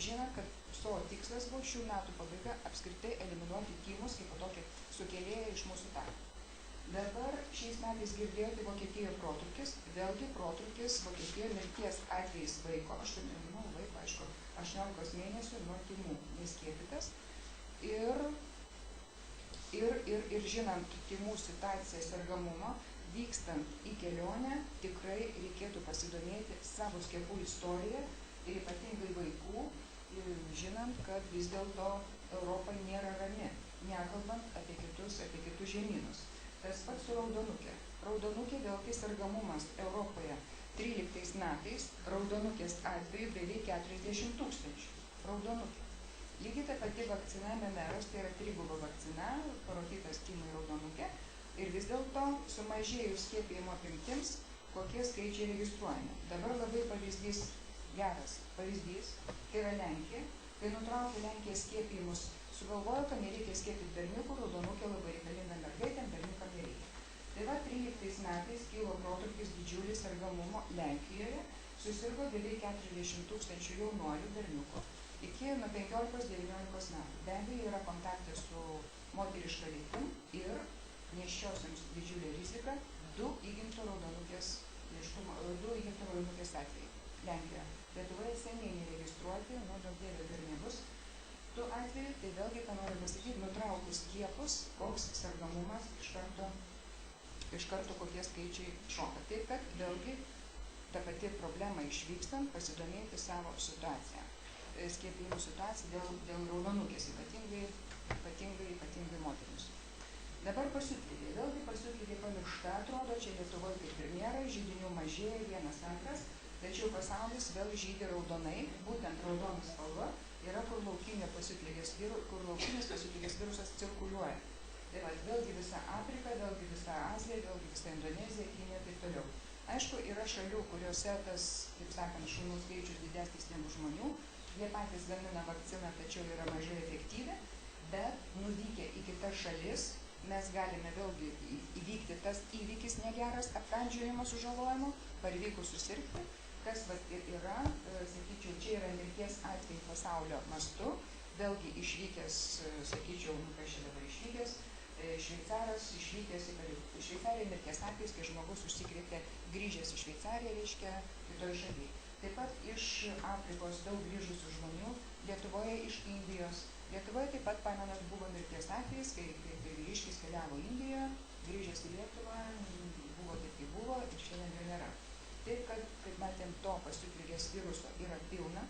žinant, kad savo tikslas buvo šių metų pabaiga apskritai eliminuoti tymus kaip tokį sukėlėją iš mūsų tarpo. Dabar šiais metais girdėjote Vokietijoje protrūkis, vėlgi protrūkis Vokietijoje mirties atvejais vaiko, 18 mėnesių nuo tymų neskiepytas. Ir žinant tymų situaciją sergamumo, vykstant į kelionę, tikrai reikėtų pasidomėti savo skiepų istoriją ir ypatingai vaikų, žinant, kad vis dėlto Europa nėra rami, nekalbant apie kitus žemynus. Tas pats su raudonukė. Raudonukė vėlgi sergamumas Europoje 13 metais, raudonukės atveju beveik 40 000. Raudonukė. Lygiai ta pati vakcina MMR, tai yra triguba vakcina, parodytas tymui raudonukė. Ir vis dėlto sumažėjus skiepijimo apimtims, kokie skaičiai registruojami. Dabar labai pavyzdys, geras pavyzdys, tai yra Lenkija. Kai nutraukė Lenkija skiepijimus, sugalvojo, kad nereikia skiepyti berniukų, raudonukė labai reikalinga mergaitėm, berniukam nereikia. Tai va, 13 metais kilo protrūkis didžiulis sergamumo Lenkijoje, susirgo beveik 40 000 jaunuolių berniukų iki nuo 15-19 metų. Be abejo, yra kontaktai su moteriška lytim ir nėščiosioms didžiulė rizika 2 įgimto raudonukės atvejai Lenkijoje. Lietuvoje seniai neregistruoti, daug dėlio dar nebus. Tų atvejų, tai vėlgi, ką noriu pasakyti, nutraukus skiepus, koks sergamumas iš karto kokie skaičiai šoka. Taip, kad vėlgi ta pati problema išvykstant, pasidomėti savo situaciją. Skiepijimų situaciją dėl raudonukės, ypatingai moterims. Dabar pasiutligė. Vėlgi pasiutligė pamiršta, atrodo, čia Lietuvoje kaip ir nėra, židinių mažėja, 1-2, tačiau pasaulis vėl žydi raudonai, būtent raudona spalva yra, kur laukinis pasiutligės virusas cirkuliuoja. Tai va, vėlgi visa Afrika, vėlgi visa Azija, vėlgi visa Indonezija, Kinija ir taip toliau. Aišku, yra šalių, kuriuose tas, taip sakant, šunų skaičius didesnis negu žmonių, jie patys gamina vakciną, tačiau yra mažai efektyvi, bet nuvykę į kitas šalis, mes galime vėlgi įvykti tas įvykis negeras, apkandžiojimo sužalojimo, parvykus susirgti, kas ir yra, sakyčiau, čia yra mirties atvejai pasaulio mastu, vėlgi išvykęs, sakyčiau, kas čia dabar išvykęs, šveicaras išvykęs į Šveicariją mirties atvejais, kai žmogus užsikrėtė grįžęs į Šveicariją, reiškia, kitoj šalyje. Taip pat iš Afrikos daug grįžusių žmonių, Lietuvoje iš Indijos. Lietuvoje taip pat, pamenat, buvo mirties atvejais, kai vyriškis keliavo Indijoje, grįžęs į Lietuvą, buvo taip, kaip buvo ir šiandien jo nėra. Taip, kad, kaip matėm, to pasiutligės viruso yra pilna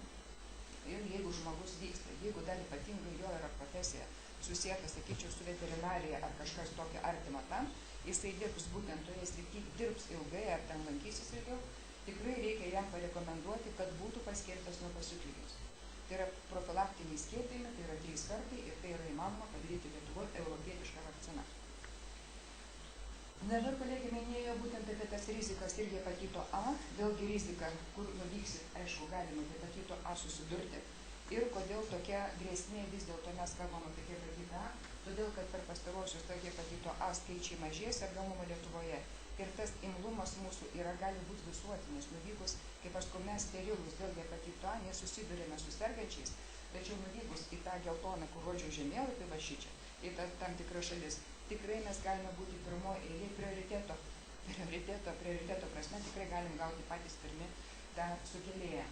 ir jeigu žmogus vyksta, jeigu dar ypatingai jo yra profesija susieta, sakyčiau, su veterinarija ar kažkas tokio artimo tam, jisai dirbs būtent toje srityje, dirbs ilgai ar ten lankysis ilgiau, tikrai reikia jam parekomenduoti, kad būtų paskiepytas nuo pasiutligės. Tai yra profilaktiniai skiepijimai, tai yra 3 kartai ir tai yra įmanoma padaryti Lietuvoje europietišką vakciną. Dabar kolegė minėjo būtent apie tas rizikas ir hepatito A, vėlgi rizika, kur nuvyksit, aišku, galima hepatito A susidurti ir kodėl tokia grėsmė vis dėlto mes kalbam apie hepatitą A, todėl kad per pastaruosius to hepatito A skaičiai mažės sergamumo Lietuvoje ir tas imlumas mūsų gali būti visuotinis, nuvykus, kaip aš sakau, mes sterilūs dėl hepatito A, nesusidurėme su sergančiais, tačiau nuvykus į tą geltoną, kur rodžiau žemėlapį, va šičia, į tam tikrą šalis, tikrai mes galime būti pirmoje eilėje prioriteto prasme, tikrai galim gauti patys pirmi tą sukėlėją.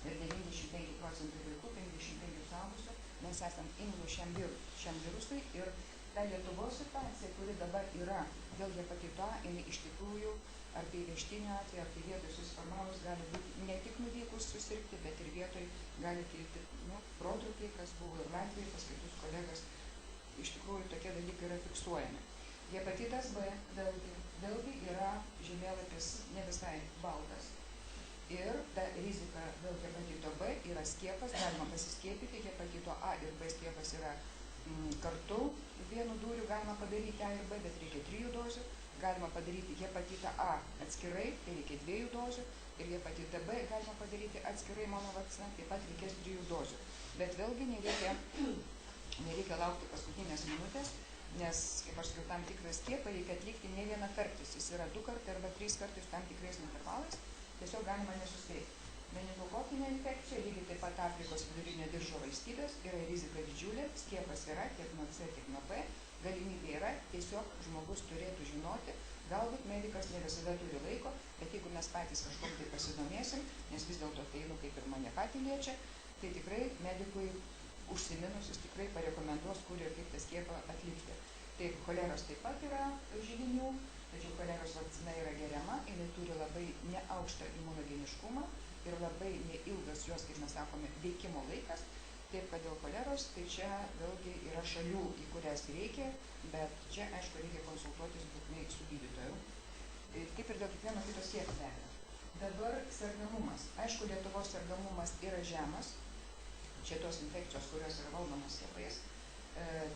Ir 95 procentų vaikų, 55 suaugusių, mes esam imlūs šiam virusui ir ta Lietuvos situacija, kuri dabar yra dėl hepatito A, jinai iš tikrųjų, ar tai vežtiniu atveju, ar tai vietoj susiformavus, gali būti ne tik nuvykus susirgti, bet ir vietoj gali kilti protrūkiai, kas buvo ir Latvijoje, pas kitus kolegas. Iš tikrųjų, tokie dalykai yra fiksuojami. Hepatitas B vėlgi yra žemėlapis ne visai baltas. Ir ta rizika dėl hepatito B yra skiepas, galima pasiskiepyti, hepatito A ir B skiepas yra kartu, vienu dūriu galima padaryti A ir B, bet reikia 3 dozių, galima padaryti hepatitą A atskirai, tai reikia 2 dozių, ir hepatitą B galima padaryti atskirai monovakciną, taip pat reikės 3 dozių. Bet vėlgi nereikia laukti paskutinės minutės, nes, kaip aš sakiau, tam tikrą skiepą reikia atlikti ne vieną kartą, jis yra 2 kartai arba 3 kartai su tam tikrais intervalais, tiesiog galima nesuspėti. Meningokokinė infekcija, lygiai taip pat Afrikos vidurinio diržo valstybės, yra rizika didžiulė, skiepas yra tiek nuo C, tiek nuo P, galimybė yra, tiesiog žmogus turėtų žinoti, galbūt medikas ne visada turi laiko, bet jeigu mes patys kažkom tai pasidomėsim, nes vis dėlto tai, kaip ir mane patį liečia, tai tikrai medikui užsiminus jis tikrai parekomenduos, kur ir kaip tą skiepą atlikti. Taip, choleros taip pat yra židinių, tačiau choleros vakcina yra geriama, jinai turi labai neaukštą imunogeniškumą ir labai neilgas jos, kaip mes sakome, veikimo laikas. Taip, kad dėl choleros, tai čia vėlgi yra šalių, į kurias reikia, bet čia, aišku, reikia konsultuotis būtinai su gydytoju. Kaip ir dėl kiekvieno kito skiepio be abejo. Dabar sergamumas. Aišku, Lietuvos sergamumas yra žemas. Čia tos infekcijos, kurios yra valdomos skiepais.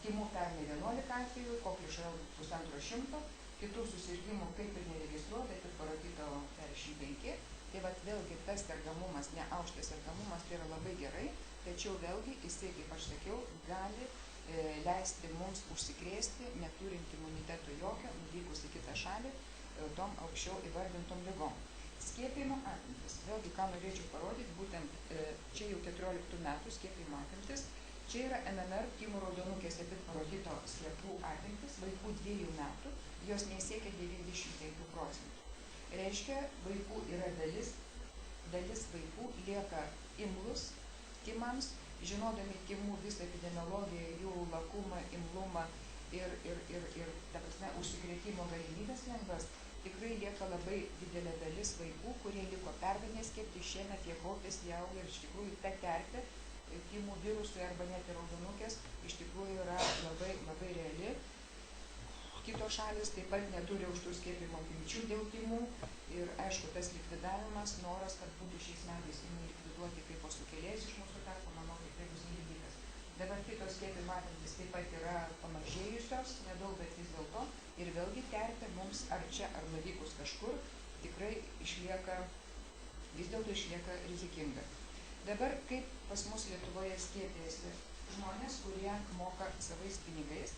Tymų pernai 11 atvejų, kokliušo 150, kitų susirgymų kaip ir neregistruota, tik parotito 45. Tai vat vėlgi tas sergamumas, neaukštas sergamumas, tai yra labai gerai, tačiau vėlgi jisai, kaip aš sakiau, gali leisti mums užsikrėsti, neturint imuniteto jokio, nuvykus į kitą šalį, tom aukščiau įvardintom ligom. Skiepijimo apimtis. Vėlgi, ką norėčiau parodyti, būtent čia jau 14 metų skiepijimo apimtis. Čia yra MMR tymų raudonukės epidparotito skiepų apimtis vaikų 2 metų, jos nesiekia 95%. Reiškia, vaikų yra dalis vaikų lieka imlus tymams, žinodami tymų visą epidemiologiją, jų lakumą, imlumą ir ta prasme, užsikrėtimo galimybės lengvas, tikrai lieka labai didelė dalis vaikų, kurie liko pernai neskiepti, šiemet jie kaupėsi, jie auga ir iš tikrųjų ta terpė tymų virusui arba net ir raudonukės iš tikrųjų yra labai, labai reali. Kitos šalis taip pat neturi aukštų skiepimo apimčių dėl tymų ir aišku, tas likvidavimas, noras, kad būtų šiais metais tymai likviduoti kaip po sukėlėjus iš mūsų tarpo, manau, tikrai bus įvykdytas. Dabar kitos skiepimo apimtys taip pat yra pamažėjusios, nedaug, bet vis dėlto ir vėlgi terpė mums ar čia, ar nuvykus kažkur tikrai vis dėlto išlieka rizikinga. Dabar kaip pas mus Lietuvoje skiepėsi žmonės, kurie moka savais pinigais.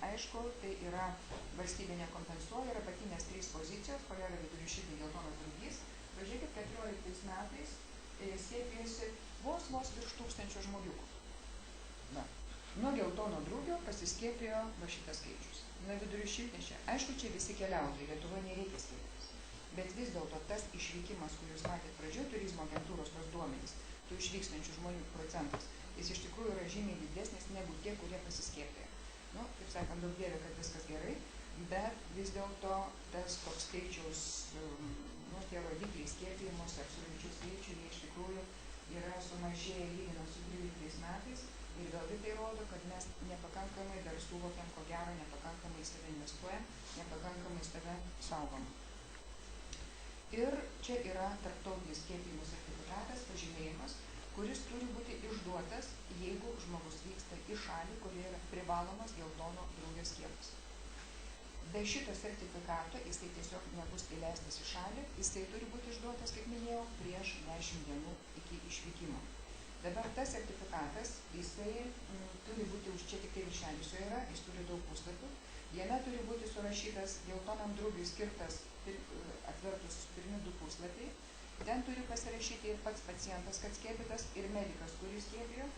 Aišku, tai yra valstybė nekompensuoja, yra apatinės 3 pozicijos, cholera, vidurių geltonas drugys. Pažiūrėkit, 14 metais skiepėjosi vos virš 1000 žmoniukų. Nuo geltono drugio pasiskiepijo va šitas skaičius. Nuo vidurių šiltnešio. Aišku, čia visi keliautojai, Lietuvoje nereikia skiepytis. Bet vis dėlto tas išvykimas, kur jūs matėt pradžioje, turizmo agentūros tos duomenys, tų išvykstančių žmonių procentas, jis iš tikrųjų yra žymiai didesnis negu tie, kurie pasiskiepė. Kaip sakant, daug dievė, kad viskas gerai, bet vis dėlto tas toks skaičiaus, tie rodikliai skiepijimos, absoliučių skaičių, jie iš tikrųjų yra sumažėję lyginant su 12 metais ir vėlgi tai rodo, kad mes nepakankamai dar suvokiam, ko gero, nepakankamai į save investuojam, nepakankamai save saugom. Ir čia yra tarptautinis skiepijimo sertifikatas, pažymėjimas, kuris turi būti išduotas, jeigu žmogus vyksta į šalį, kurioje yra privalomas geltono drugio skiepas. Be šito sertifikato jisai tiesiog nebus įleistas į šalį, jisai turi būti išduotas, kaip minėjau, prieš 10 dienų iki išvykimo. Dabar tas sertifikatas, jisai turi būti už čia tik tai viršelis jo yra, jis turi daug puslapių, jame turi būti surašytas geltonam drugiui skirtas atvertus pirmi 2 puslapiai. Ten turi pasirašyti ir pats pacientas, kad skiepytas, ir medikas, kuris skiepijo,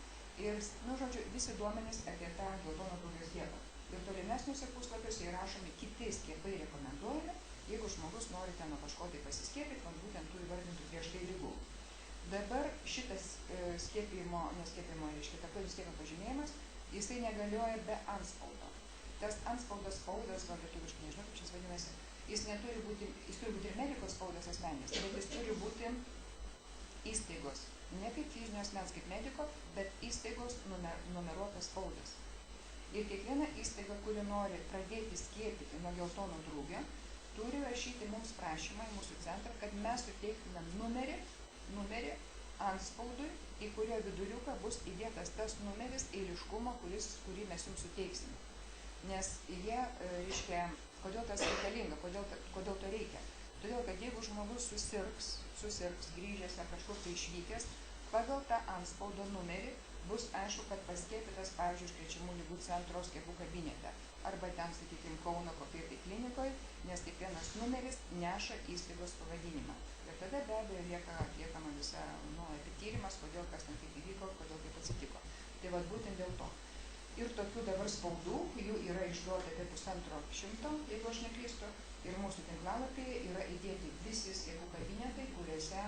ir, žodžiu, visi duomenys apie tą geltono drugio skiepą. Ir tolimesniuose puslapiuose įrašomi kiti skiepai rekomenduojami, jeigu žmogus nori ten nuo kažko tai pasiskiepyti, man būtent tų įvardintų prieš tai ligų. Dabar šitas skiepijimo, neskiepijimo, reiškia, tarptautinis skiepio pažymėjimas, jisai negalioja be antspaudo. Tas antspaudas spaudas, gal lietuviškai nežinau, kaip šis vadinasi, jis turi būti ir mediko spaudas asmeninis, bet jis turi būti įstaigos, ne kaip fizinio asmens kaip mediko, bet įstaigos numeruotas spaudas. Ir kiekviena įstaiga, kuri nori pradėti skiepyti nuo geltono drugio, turi rašyti mums prašymą į mūsų centrą, kad mes suteiktumėm numerį antspaudui, į kurio viduriuką bus įdėtas tas numeris eiliškumo, kurį mes jums suteiksime. Nes jie, reiškia, kodėl tas reikalinga, kodėl to reikia? Todėl, kad jeigu žmogus susirgs, grįžęs ar kažkur tai išvykęs, pagal tą antspaudo numerį bus aišku, kad paskiepytas, pavyzdžiui, užkrečiamų ligų centro skiepų kabinete. Arba ten, sakykime, Kauno kokiai tai klinikoje, nes kiekvienas numeris neša įstaigos pavadinimą. Ir Ir tada be abejo lieka atliekama visa tyrimas, kodėl kas ten taip įvyko, kodėl taip atsitiko. Tai vat būtent dėl to. Ir tokių dabar spaudų, jų yra išduota apie 150, jeigu aš neklystu, ir mūsų tinklalapyje yra įdėti visi skiepų kabinetai, kuriuose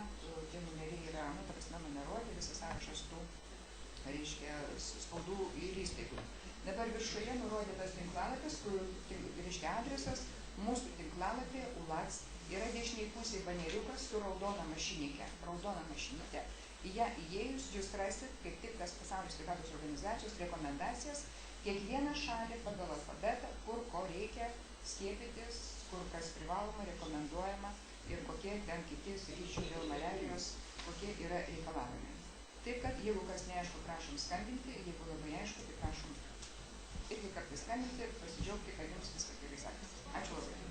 tie numeriai yra, ta prasme, numeruoti, visas sąrašas tų, reiškia, spaudų ir įstaigų. Dabar viršuje nurodytas tinklalapis, kur, reiškia, adresas, mūsų tinklalapyje ULAC yra dešiniai pusėje baneriukas su raudona mašinytė. Į ją įėjus jūs rasit, kaip tik tas Pasaulio sveikatos organizacijos rekomendacijas, kiekvieną šalį pagal alfabetą, kur ko reikia skiepytis, kur kas privaloma, rekomenduojama ir kokie ten kiti, sakyčiau, dėl maliarijos, kokie yra reikalavimai. Taip kad, jeigu kas neaišku, prašom skambinti, jeigu labai aišku, tai prašom irgi kartais skambinti, pasidžiaugti, kad jums viskas gerai sekasi. Ačiū labai.